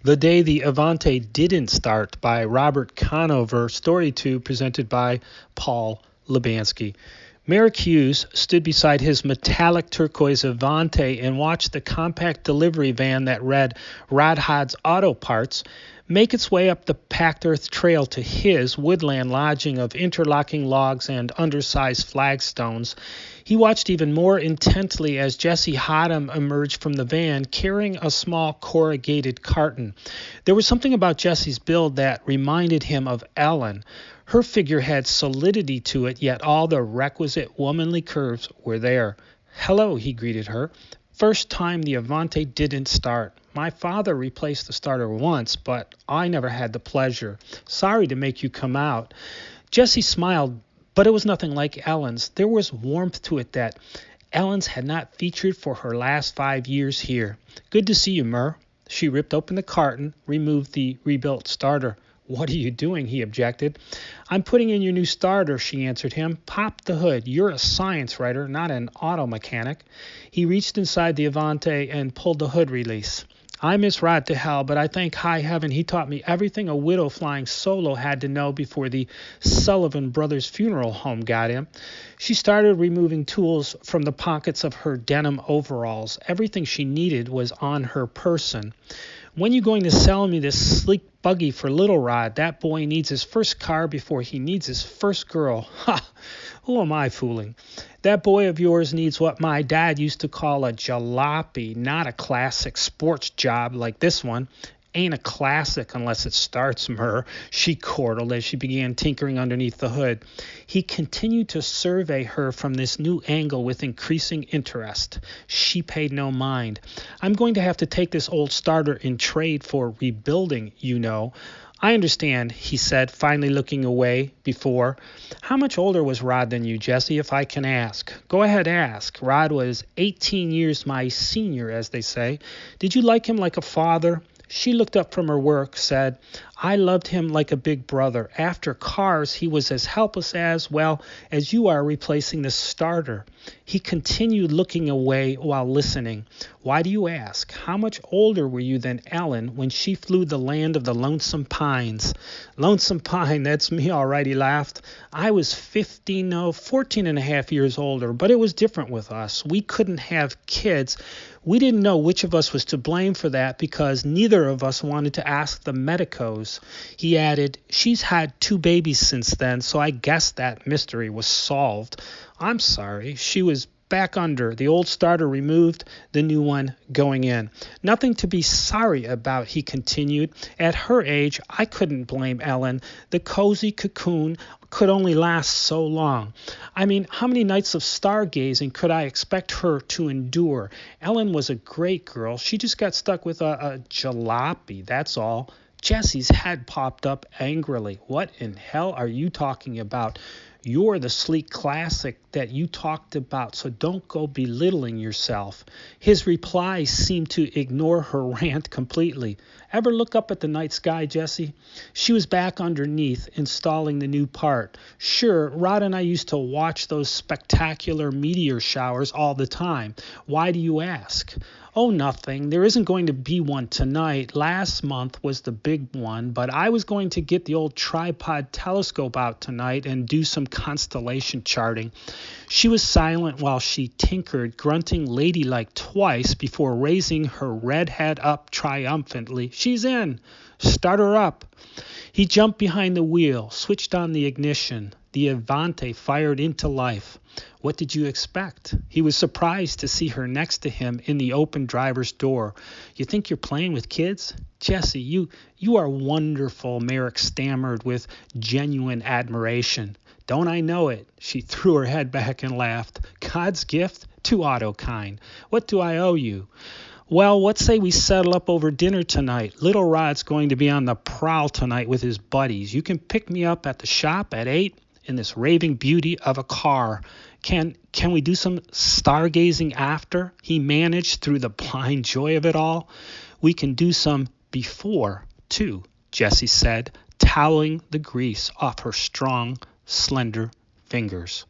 The Day the Avanti Didn't Start by Robert Conover, Story 2, presented by Paul Lubanski. Merrick Hughes stood beside his metallic turquoise Avanti and watched the compact delivery van that read Rod Hod's Auto Parts make its way up the packed earth trail to his woodland lodging of interlocking logs and undersized flagstones. He watched even more intently as Jessie Hotham emerged from the van carrying a small corrugated carton. There was something about Jessie's build that reminded him of Ellen. Her figure had solidity to it, yet all the requisite womanly curves were there. "Hello," he greeted her. "First time the Avanti didn't start. My father replaced the starter once, but I never had the pleasure. Sorry to make you come out." Jessie smiled, but it was nothing like Ellen's. There was warmth to it that Ellen's had not featured for her last 5 years here. "Good to see you, Mur." She ripped open the carton, removed the rebuilt starter. "What are you doing?" he objected. "I'm putting in your new starter," she answered him. "Pop the hood. You're a science writer, not an auto mechanic." He reached inside the Avanti and pulled the hood release. "I miss Rod to hell, but I thank high heaven he taught me everything a widow flying solo had to know before the Sullivan Brothers funeral home got him." She started removing tools from the pockets of her denim overalls. Everything she needed was on her person. "When you going to sell me this sleek buggy for Little Rod? That boy needs his first car before he needs his first girl." "Ha! Who am I fooling? That boy of yours needs what my dad used to call a jalopy, not a classic sports job like this one." "Ain't a classic unless it starts, Mur," she chortled as she began tinkering underneath the hood. He continued to survey her from this new angle with increasing interest. She paid no mind. "I'm going to have to take this old starter in trade for rebuilding, you know." "I understand," he said, finally looking away before. "How much older was Rod than you, Jessie, if I can ask?" "Go ahead, ask." "Rod was 18 years my senior, as they say." "Did you like him like a father?" She looked up from her work, said, "I loved him like a big brother. After cars, he was as helpless as you are replacing the starter." He continued looking away while listening. "Why do you ask? How much older were you than Ellen when she flew the land of the Lonesome Pines?" "Lonesome Pine, that's me all right," he laughed. "I was 14 and a half years older, but it was different with us. We couldn't have kids. We didn't know which of us was to blame for that because neither of us wanted to ask the medicos." He added, "She's had 2 babies since then, so I guess that mystery was solved." "I'm sorry." She was back under, the old starter removed, the new one going in. "Nothing to be sorry about," he continued. "At her age, I couldn't blame Ellen. The cozy cocoon could only last so long. I mean, how many nights of stargazing could I expect her to endure? Ellen was a great girl. She just got stuck with a jalopy, that's all." Jessie's head popped up angrily. "What in hell are you talking about? You're the sleek classic that you talked about, so don't go belittling yourself." His reply seemed to ignore her rant completely. "Ever look up at the night sky, Jessie?" She was back underneath, installing the new part. "Sure, Rod and I used to watch those spectacular meteor showers all the time. Why do you ask?" "Oh, nothing. There isn't going to be one tonight. Last month was the big one, but I was going to get the old tripod telescope out tonight and do some constellation charting." She was silent while she tinkered, grunting ladylike twice before raising her red head up triumphantly. "She's in. Start her up." He jumped behind the wheel, switched on the ignition. The Avanti fired into life. What did you expect? He was surprised to see her next to him in the open driver's door. "You think you're playing with kids?" "Jessie, you are wonderful," Merrick stammered with genuine admiration. "Don't I know it?" She threw her head back and laughed. "God's gift to autokind. What do I owe you?" "Well, what say we settle up over dinner tonight? Little Rod's going to be on the prowl tonight with his buddies. You can pick me up at the shop at 8 in this raving beauty of a car. Can we do some stargazing after?" He managed through the blind joy of it all. "We can do some before, too," Jessie said, toweling the grease off her strong, slender fingers.